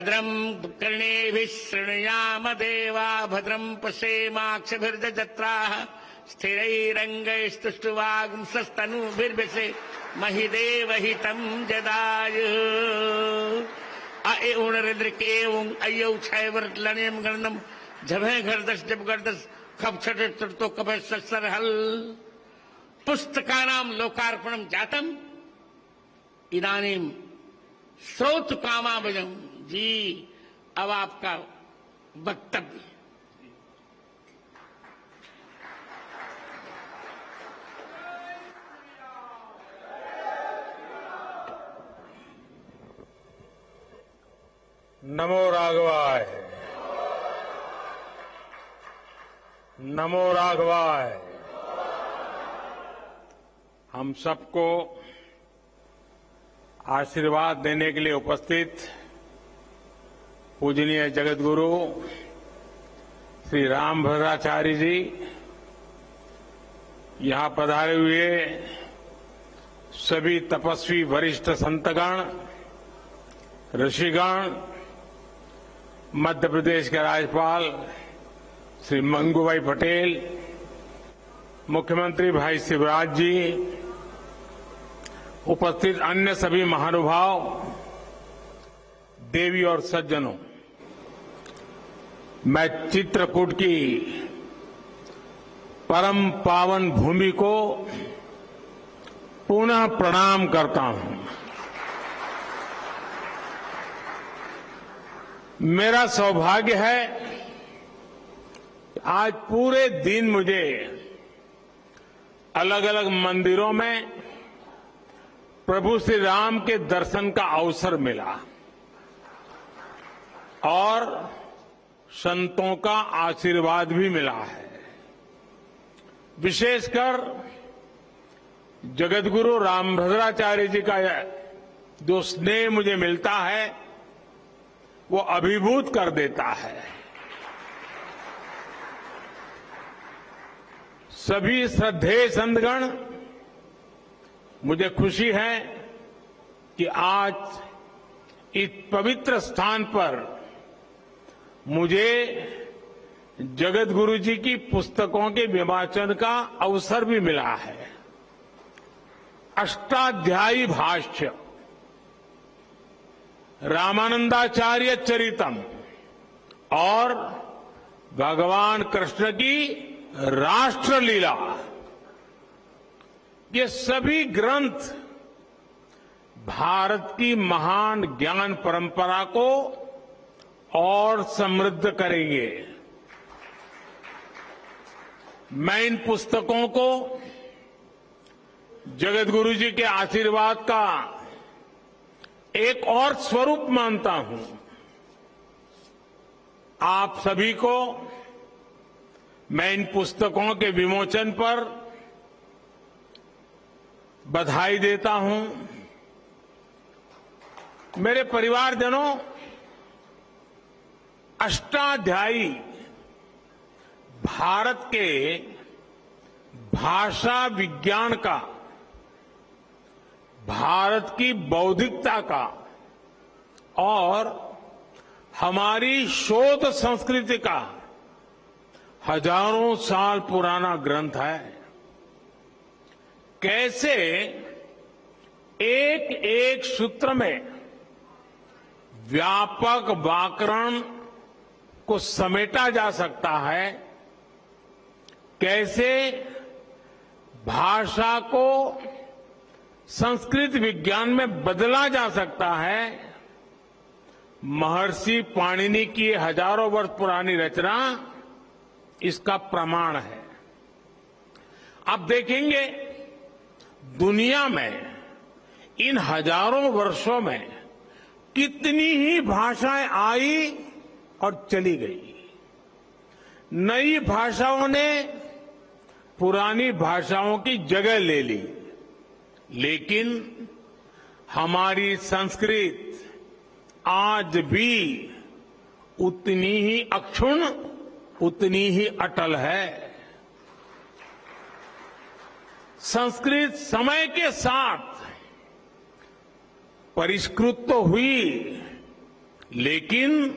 भद्रं कर्णेभिः शृणुयाम देवा भद्रं पश्येमाक्षभिर्यजत्राः स्थिरैरङ्गैस्तुष्टुवागुंसस्तनूभिर्व्यसे महिदेवहितं जदायुः अउणरिद्रिकेवं अयौ क्षयवर्तलनियं गणनम जभे घरदश जब गर्दश खप छट तो कपे सरहल पुस्तकानां लोकार्पणं जातम इदानीं श्रोत कामाबजं जी अब आपका वक्तव्य। नमो राघवाय, नमो राघवाय। हम सबको आशीर्वाद देने के लिए उपस्थित पूजनीय जगतगुरु श्री रामभद्राचार्य जी, यहां पधारे हुए सभी तपस्वी वरिष्ठ संतगण, ऋषिगण, मध्य प्रदेश के राज्यपाल श्री मंगूभाई पटेल, मुख्यमंत्री भाई शिवराज जी, उपस्थित अन्य सभी महानुभाव, देवी और सज्जनों, मैं चित्रकूट की परम पावन भूमि को पुनः प्रणाम करता हूं। मेरा सौभाग्य है आज पूरे दिन मुझे अलग अलग मंदिरों में प्रभु श्री राम के दर्शन का अवसर मिला और संतों का आशीर्वाद भी मिला है। विशेषकर जगतगुरु रामभद्राचार्य जी का जो स्नेह मुझे मिलता है वो अभिभूत कर देता है। सभी श्रद्धेय संतगण, मुझे खुशी है कि आज इस पवित्र स्थान पर मुझे जगतगुरु जी की पुस्तकों के विवाचन का अवसर भी मिला है। अष्टाध्यायी भाष्य, रामानंदाचार्य चरितम और भगवान कृष्ण की राष्ट्रलीला, ये सभी ग्रंथ भारत की महान ज्ञान परंपरा को और समृद्ध करेंगे। मैं इन पुस्तकों को जगतगुरु जी के आशीर्वाद का एक और स्वरूप मानता हूं। आप सभी को मैं इन पुस्तकों के विमोचन पर बधाई देता हूं। मेरे परिवारजनों, अष्टाध्यायी भारत के भाषा विज्ञान का, भारत की बौद्धिकता का और हमारी शोध संस्कृति का हजारों साल पुराना ग्रंथ है। कैसे एक एक सूत्र में व्यापक व्याकरण को समेटा जा सकता है, कैसे भाषा को संस्कृत विज्ञान में बदला जा सकता है, महर्षि पाणिनि की हजारों वर्ष पुरानी रचना इसका प्रमाण है। आप देखेंगे दुनिया में इन हजारों वर्षों में कितनी ही भाषाएं आई और चली गई। नई भाषाओं ने पुरानी भाषाओं की जगह ले ली, लेकिन हमारी संस्कृत आज भी उतनी ही अक्षुण्ण, उतनी ही अटल है। संस्कृत समय के साथ परिष्कृत तो हुई, लेकिन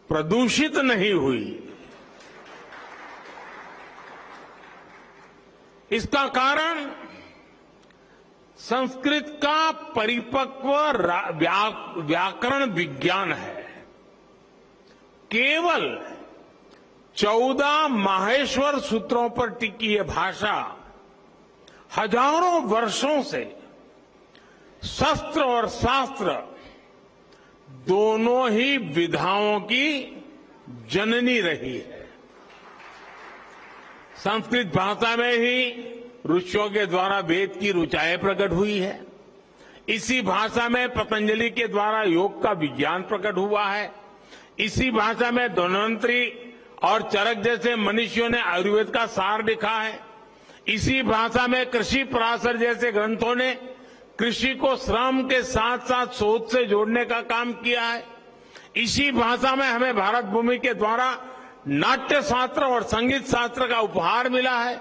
प्रदूषित नहीं हुई। इसका कारण संस्कृत का परिपक्व व्याकरण विज्ञान है। केवल 14 माहेश्वर सूत्रों पर टिकी यह भाषा हजारों वर्षों से शस्त्र और शास्त्र दोनों ही विधाओं की जननी रही है। संस्कृत भाषा में ही ऋषियों के द्वारा वेद की ऋचाएं प्रकट हुई है। इसी भाषा में पतंजलि के द्वारा योग का विज्ञान प्रकट हुआ है। इसी भाषा में धन्वंतरी और चरक जैसे मनीषियों ने आयुर्वेद का सार लिखा है। इसी भाषा में कृषि पराशर जैसे ग्रंथों ने कृषि को श्रम के साथ साथ शोध से जोड़ने का काम किया है। इसी भाषा में हमें भारत भूमि के द्वारा नाट्य शास्त्र और संगीत शास्त्र का उपहार मिला है।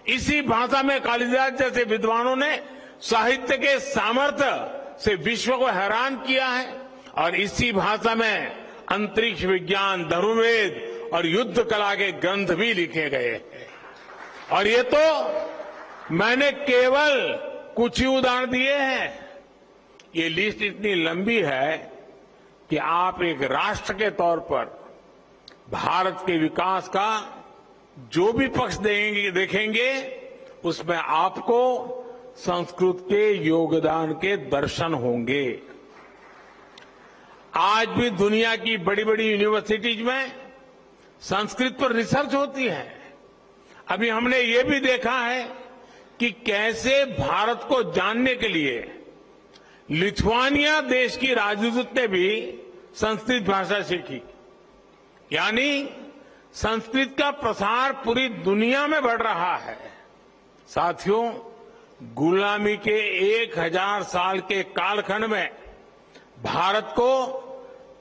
इसी भाषा में कालिदास जैसे विद्वानों ने साहित्य के सामर्थ्य से विश्व को हैरान किया है। और इसी भाषा में अंतरिक्ष विज्ञान, धनुर्वेद और युद्ध कला के ग्रंथ भी लिखे गए हैं। और ये तो मैंने केवल कुछ ही उदाहरण दिए हैं। ये लिस्ट इतनी लंबी है कि आप एक राष्ट्र के तौर पर भारत के विकास का जो भी पक्ष देखेंगे उसमें आपको संस्कृत के योगदान के दर्शन होंगे। आज भी दुनिया की बड़ी बड़ी यूनिवर्सिटीज में संस्कृत पर रिसर्च होती है। अभी हमने ये भी देखा है कि कैसे भारत को जानने के लिए लिथुआनिया देश की राजदूत ने भी संस्कृत भाषा सीखी। यानी संस्कृत का प्रसार पूरी दुनिया में बढ़ रहा है। साथियों, गुलामी के 1000 साल के कालखंड में भारत को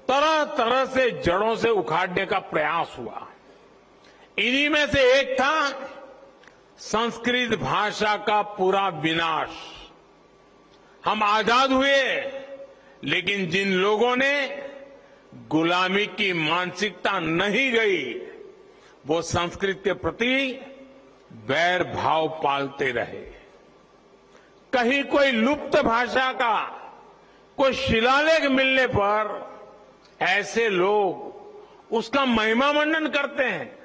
तरह तरह से जड़ों से उखाड़ने का प्रयास हुआ। इन्हीं में से एक था संस्कृत भाषा का पूरा विनाश। हम आजाद हुए, लेकिन जिन लोगों ने गुलामी की मानसिकता नहीं गई, वो संस्कृत के प्रति वैर भाव पालते रहे। कहीं कोई लुप्त भाषा का कोई शिलालेख मिलने पर ऐसे लोग उसका महिमा मंडन करते हैं,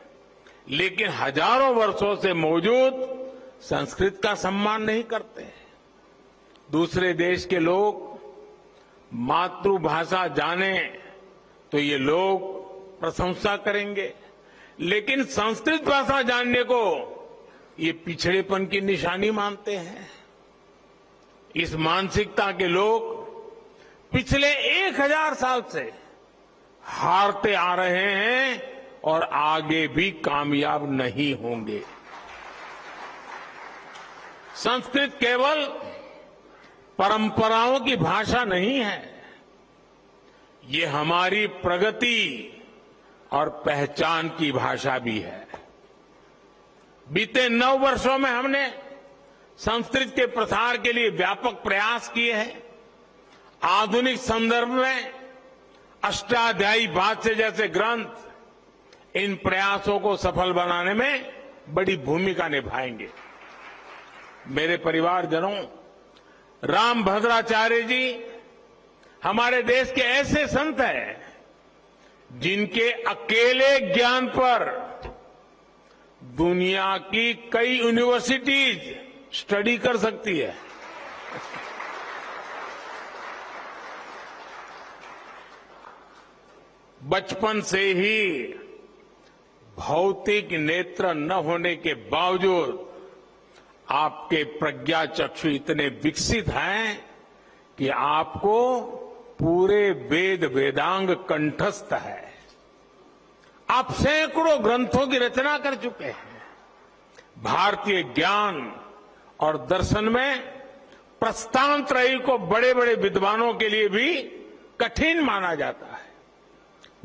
लेकिन हजारों वर्षों से मौजूद संस्कृत का सम्मान नहीं करते। दूसरे देश के लोग मातृभाषा जाने तो ये लोग प्रशंसा करेंगे, लेकिन संस्कृत भाषा जानने को ये पिछड़ेपन की निशानी मानते हैं। इस मानसिकता के लोग पिछले 1000 साल से हारते आ रहे हैं और आगे भी कामयाब नहीं होंगे। संस्कृत केवल परंपराओं की भाषा नहीं है, ये हमारी प्रगति और पहचान की भाषा भी है। बीते 9 वर्षों में हमने संस्कृत के प्रसार के लिए व्यापक प्रयास किए हैं। आधुनिक संदर्भ में अष्टाध्यायी भाष्य जैसे ग्रंथ इन प्रयासों को सफल बनाने में बड़ी भूमिका निभाएंगे। मेरे परिवारजनों, रामभद्राचार्य जी हमारे देश के ऐसे संत हैं जिनके अकेले ज्ञान पर दुनिया की कई यूनिवर्सिटीज स्टडी कर सकती है। बचपन से ही भौतिक नेत्र न होने के बावजूद आपके प्रज्ञा चक्षु इतने विकसित हैं कि आपको पूरे वेद वेदांग कंठस्थ है। आप सैकड़ों ग्रंथों की रचना कर चुके हैं। भारतीय ज्ञान और दर्शन में प्रस्थानत्रयी को बड़े बड़े विद्वानों के लिए भी कठिन माना जाता है।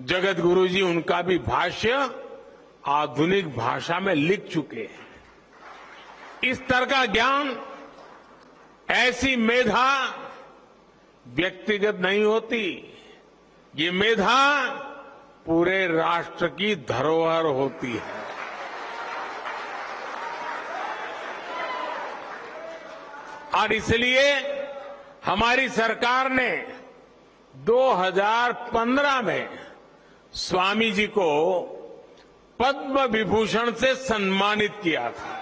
जगत गुरु जी उनका भी भाष्य आधुनिक भाषा में लिख चुके हैं। इस तरह का ज्ञान, ऐसी मेधा व्यक्तिगत नहीं होती, ये मेधा पूरे राष्ट्र की धरोहर होती है। और इसलिए हमारी सरकार ने 2015 में स्वामी जी को पद्म विभूषण से सम्मानित किया था।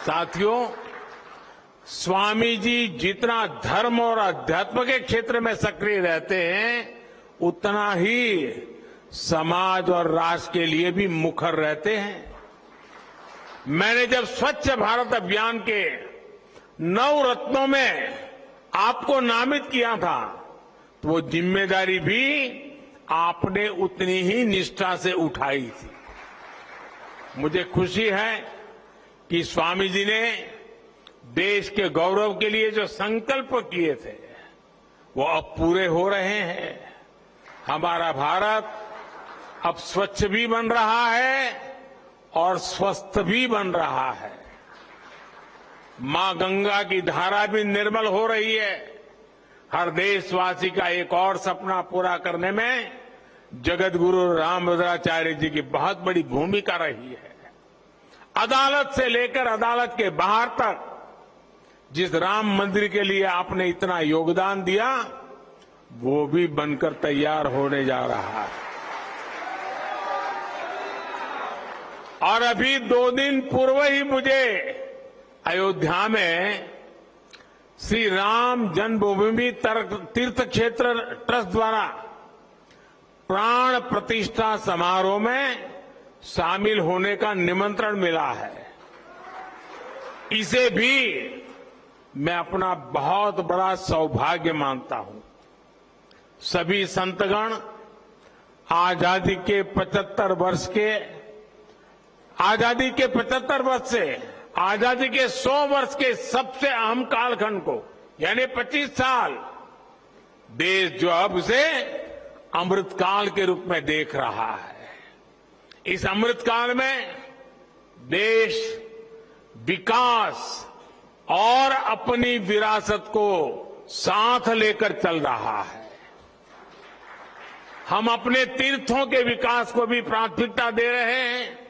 साथियों, स्वामी जी जितना धर्म और अध्यात्म के क्षेत्र में सक्रिय रहते हैं, उतना ही समाज और राष्ट्र के लिए भी मुखर रहते हैं। मैंने जब स्वच्छ भारत अभियान के 9 रत्नों में आपको नामित किया था, तो वो जिम्मेदारी भी आपने उतनी ही निष्ठा से उठाई थी। मुझे खुशी है कि स्वामी जी ने देश के गौरव के लिए जो संकल्प किए थे, वो अब पूरे हो रहे हैं। हमारा भारत अब स्वच्छ भी बन रहा है और स्वस्थ भी बन रहा है। मां गंगा की धारा भी निर्मल हो रही है। हर देशवासी का एक और सपना पूरा करने में जगत गुरु रामभद्राचार्य जी की बहुत बड़ी भूमिका रही है। अदालत से लेकर अदालत के बाहर तक जिस राम मंदिर के लिए आपने इतना योगदान दिया, वो भी बनकर तैयार होने जा रहा है। और अभी 2 दिन पूर्व ही मुझे अयोध्या में श्री राम जन्मभूमि तीर्थ क्षेत्र ट्रस्ट द्वारा प्राण प्रतिष्ठा समारोह में शामिल होने का निमंत्रण मिला है। इसे भी मैं अपना बहुत बड़ा सौभाग्य मानता हूं। सभी संतगण आजादी के 75 वर्ष से आजादी के 100 वर्ष के सबसे अहम कालखंड को, यानी 25 साल, देश जो अब उसे अमृतकाल के रूप में देख रहा है। इस अमृतकाल में देश विकास और अपनी विरासत को साथ लेकर चल रहा है। हम अपने तीर्थों के विकास को भी प्राथमिकता दे रहे हैं।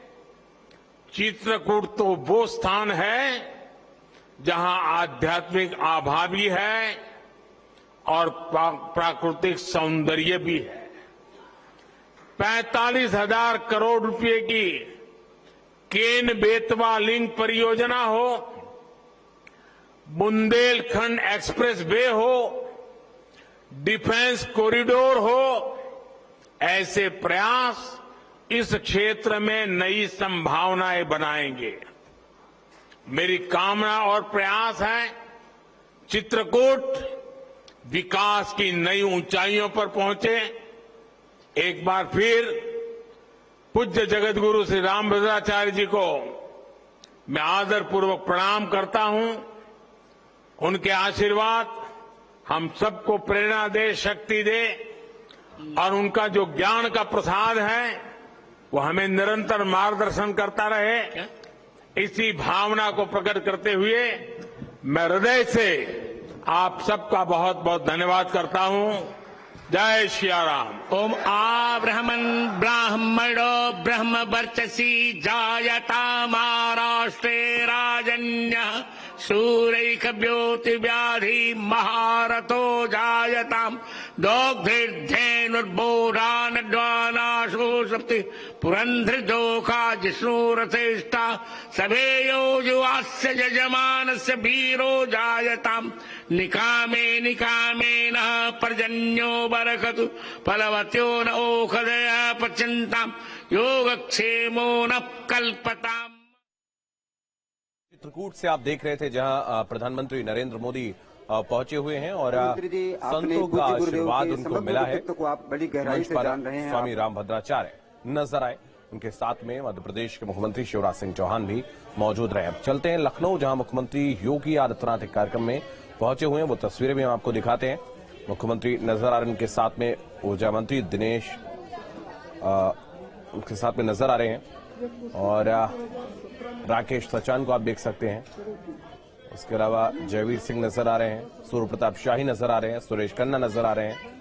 चित्रकूट तो वो स्थान है जहां आध्यात्मिक आभा भी है और प्राकृतिक सौंदर्य भी है। 45,000 करोड़ रुपए की केन बेतवा लिंक परियोजना हो, बुंदेलखंड एक्सप्रेस वे हो, डिफेंस कॉरिडोर हो, ऐसे प्रयास इस क्षेत्र में नई संभावनाएं बनाएंगे। मेरी कामना और प्रयास है चित्रकूट विकास की नई ऊंचाइयों पर पहुंचे। एक बार फिर पूज्य जगतगुरु श्री रामभद्राचार्य जी को मैं आदरपूर्वक प्रणाम करता हूं। उनके आशीर्वाद हम सबको प्रेरणा दे, शक्ति दे, और उनका जो ज्ञान का प्रसाद है वो हमें निरंतर मार्गदर्शन करता रहे। इसी भावना को प्रकट करते हुए मैं हृदय से आप सबका बहुत बहुत धन्यवाद करता हूं। जय श्री राम। ओम आब्रह्मन् ब्राह्मणो ब्रह्म वर्चसी जायता महाराष्ट्रे राजन्यः सूरैकव्योति व्याधि महारथो जायताम् दोग्धेर्धेनुर्बोधानड्वानाशो सप्ति पुरन्ध्रजोखा जिष्णुरथेष्टा सभेयो युवास्य यजमानस्य वीरो जायताम् निकामे निकामेन पर्जन्यो बरकतु फलवत्यो न ओषधय पच्यन्ताम् योगक्षेमो न कल्पताम्। चित्रकूट से आप देख रहे थे जहां प्रधानमंत्री नरेंद्र मोदी पहुंचे हुए हैं और संतों का आशीर्वाद उनको मिला है। को आप बड़ी गहराई से जान रहे हैं। स्वामी रामभद्राचार्य नजर आए, उनके साथ में मध्य प्रदेश के मुख्यमंत्री शिवराज सिंह चौहान भी मौजूद रहे। अब चलते हैं लखनऊ, जहां मुख्यमंत्री योगी आदित्यनाथ एक कार्यक्रम में पहुंचे हुए हैं। वो तस्वीरें भी हम आपको दिखाते हैं। मुख्यमंत्री नजर आ रहे हैं, उनके साथ में ऊर्जा मंत्री दिनेश उनके साथ में नजर आ रहे हैं और राकेश सचान को आप देख सकते हैं। उसके अलावा जयवीर सिंह नजर आ रहे हैं, सूर्य प्रताप शाही नजर आ रहे हैं, सुरेश खन्ना नजर आ रहे हैं।